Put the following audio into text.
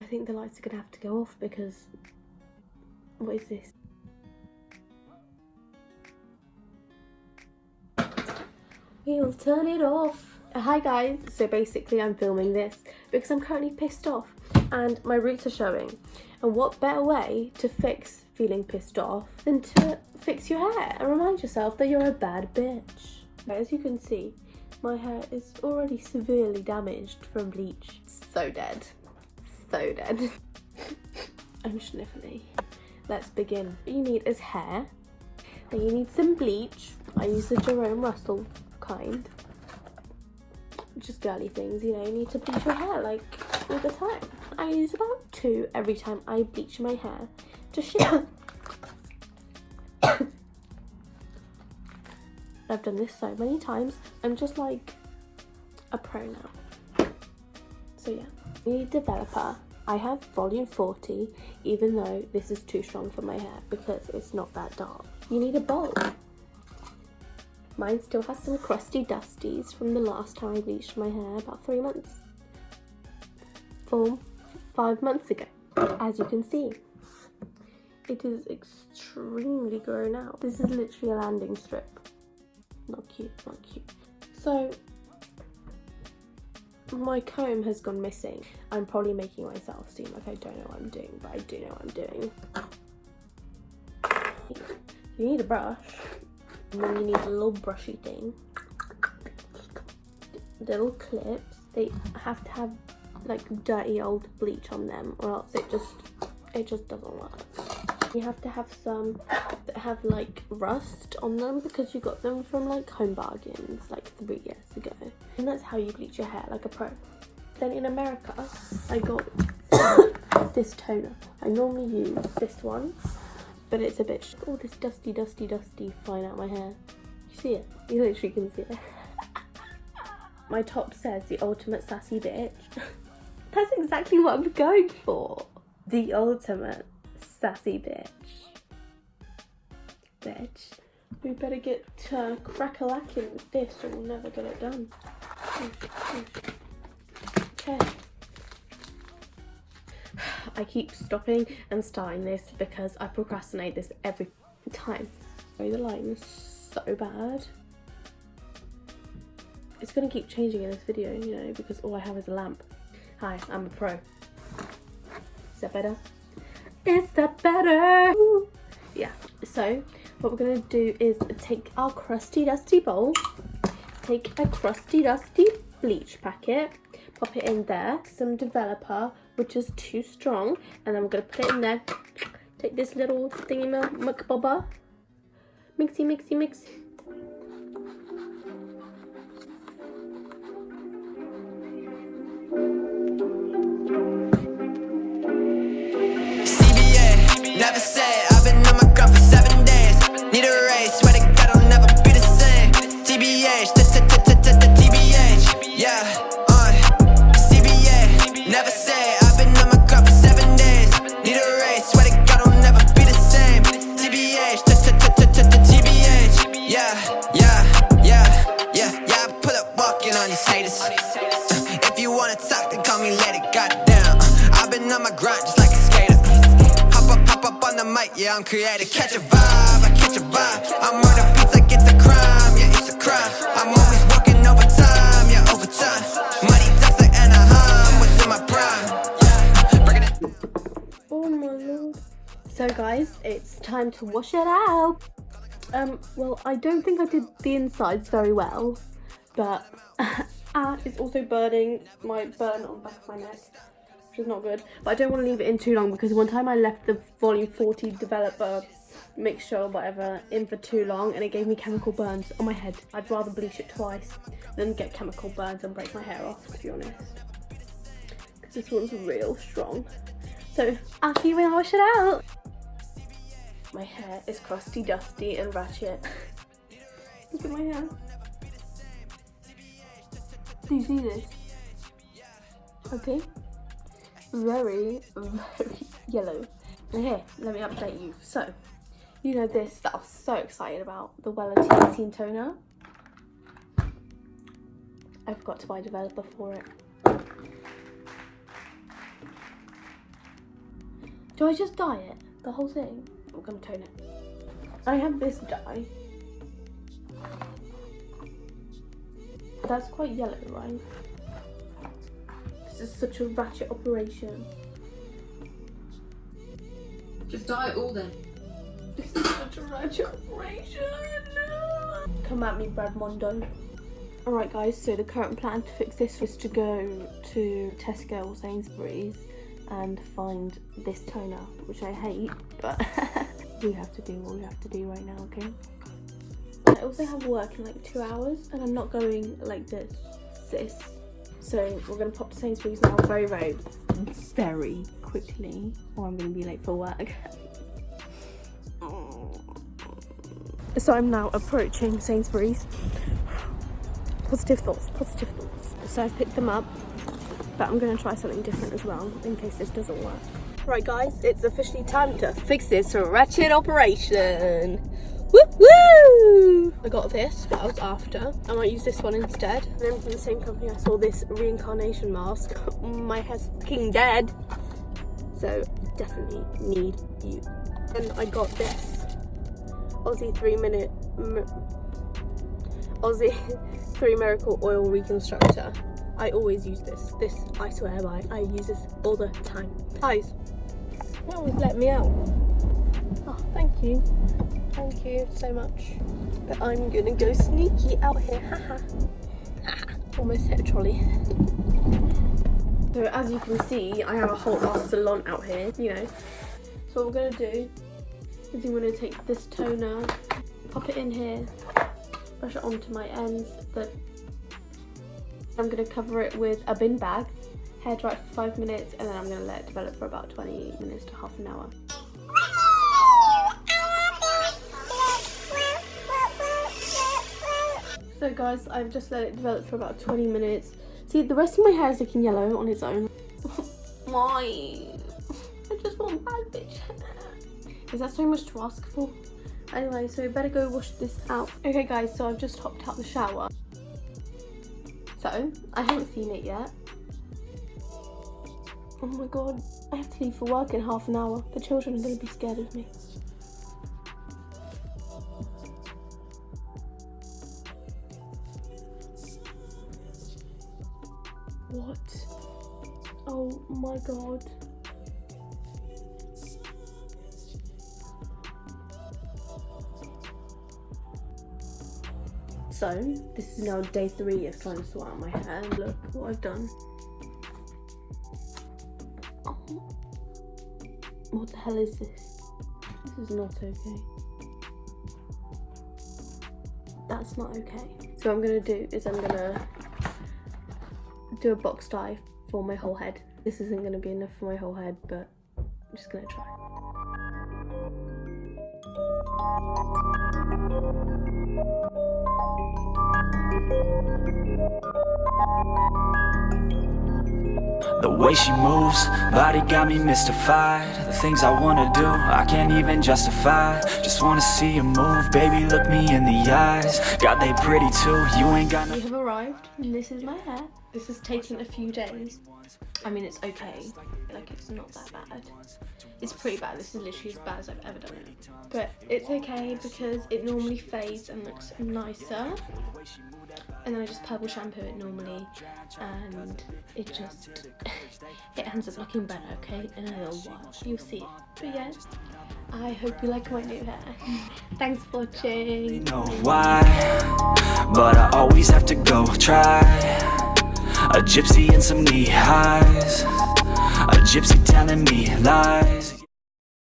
I think the lights are gonna have to go off because, what is this? We'll turn it off. Hi guys, so basically I'm filming this because I'm currently pissed off and my roots are showing. And what better way to fix feeling pissed off than to fix your hair and remind yourself that you're a bad bitch. As you can see, my hair is already severely damaged from bleach. So dead. So dead. I'm sniffly. Let's begin. What you need is hair. Then you need some bleach. I use the Jerome Russell kind. Just girly things, you know, you need to bleach your hair like all the time. I use about 2 every time I bleach my hair to shit. I've done this so many times. I'm just like a pro now. So yeah, you need developer. I have volume 40, even though this is too strong for my hair because it's not that dark. You need a bowl. Mine still has some crusty dusties from the last time I bleached my hair about 3 months. 5 months ago. As you can see, it is extremely grown out. This is literally a landing strip. Not cute, not cute. So, my comb has gone missing. I'm probably making myself seem like I don't know what I'm doing, but I do know what I'm doing. You need a brush. And then you need a little brushy thing. Little clips. They have to have like dirty old bleach on them or else it just doesn't work. You have to have some that have like rust on them because you got them from like Home Bargains like 3 years ago. And that's how you bleach your hair like a pro. Then in America, I got this toner. I normally use this one, but it's a bit, all this dusty flying out my hair. You see it? You literally can see it. My top says the ultimate sassy bitch. That's exactly what I'm going for. The ultimate sassy bitch. Bitch. We better get crack-a-lacking with this or we'll never get it done. Okay. I keep stopping and starting this because I procrastinate this every time. The lighting is so bad. It's gonna keep changing in this video, you know, because all I have is a lamp. Hi, I'm a pro. Is that better? Is that better? Ooh. Yeah, so what we're gonna do is take our crusty dusty bowl, take a crusty dusty bleach packet, pop it in there, some developer, which is too strong, and then we're gonna put it in there. Take this little thingy bobber, mixy. CBA, never say I've been on my grind for 7 days. Need a raise, swear to God I'll never be the same. TBH, TBH, yeah. CBA, never say I've been on my grind for 7 days. Need a raise, swear to God I'll never be the same. TBH, TBH, yeah. I pull up walking on these haters. If you wanna talk, then call me later. Goddamn, I've been on my grind just like a skater. Hop up on the mic, yeah, I'm creative. Catch a vibe, I catch a vibe. I murder beats like it's a crime, yeah, it's a crime. I'm always working overtime, yeah, overtime. Money talks like Anaheim, what's in my prime? Break it. Oh my lord. So guys, it's time to wash it out. Well, I don't think I did the insides very well, but it's also burning my burn on the back of my neck, which is not good. But I don't want to leave it in too long because one time I left the volume 40 developer mixture or whatever in for too long and it gave me chemical burns on my head. I'd rather bleach it twice than get chemical burns and break my hair off, to be honest, because this one's real strong. So I'll see you when I wash it out. My hair is crusty, dusty and ratchet. Look at my hair. Do you see this? Okay. Very yellow. And here, let me update you. So, you know this that I was so excited about, the Wella T18 toner. I forgot to buy a developer for it. Do I just dye it? The whole thing? I'm gonna tone it. I have this dye. That's quite yellow, right? This is such a ratchet operation. Just dye it all then. This is such a ratchet operation. Come at me, Brad Mondo. Alright guys, so the current plan to fix this is to go to Tesco or Sainsbury's and find this toner, which I hate, but we have to do what we have to do right now, okay? I also have work in like 2 hours and I'm not going like this, sis. So we're gonna pop to Sainsbury's now very quickly, or I'm gonna be late for work. So I'm now approaching Sainsbury's. Positive thoughts. So I've picked them up, but I'm gonna try something different as well in case this doesn't work. Right guys, it's officially time to fix this ratchet operation. Woo woo! I got this, but I was after. I might use this one instead. And then from the same company I saw this reincarnation mask. My hair's fucking dead. So definitely need you. And I got this Aussie 3 miracle oil reconstructor. I always use this. This I swear by. I use this all the time. Guys, you always let me out. Oh, thank you. Thank you so much. But I'm gonna go sneaky out here. Haha. Almost hit a trolley. So as you can see, I have a whole ass salon out here, you know. So what we're gonna do is I'm gonna take this toner, pop it in here, brush it onto my ends, but I'm gonna cover it with a bin bag, hair dry for 5 minutes, and then I'm gonna let it develop for about 20 minutes to half an hour. So guys, I've just let it develop for about 20 minutes. See, the rest of my hair is looking yellow on its own. Why? I just want bad bitch hair. Is that so much to ask for? Anyway, so we better go wash this out. Okay guys, so I've just hopped out the shower. So, I haven't seen it yet. Oh my god, I have to leave for work in half an hour. The children are going to be scared of me. What? Oh my god. So, this is now day 3 of trying to sort out my hair. Look what I've done. Oh. What the hell is this? This is not okay. That's not okay. So what I'm gonna do is I'm gonna do a box dye for my whole head. This isn't gonna be enough for my whole head, but I'm just gonna try. The way she moves, body got me mystified. The things I wanna do, I can't even justify. Just wanna see you move, baby, look me in the eyes. God, they pretty too, you ain't got no... We have arrived, and this is my hair. This has taken a few days. I mean, it's okay. Like, it's not that bad. It's pretty bad. This is literally as bad as I've ever done it. But it's okay because it normally fades and looks nicer. And then I just purple shampoo it normally, and it just, it ends up looking better, okay, in a little while. You'll see it. But yeah, I hope you like my new hair. Thanks for watching. Know why, but I always have to go try. A gypsy in some knee highs, a gypsy telling me lies.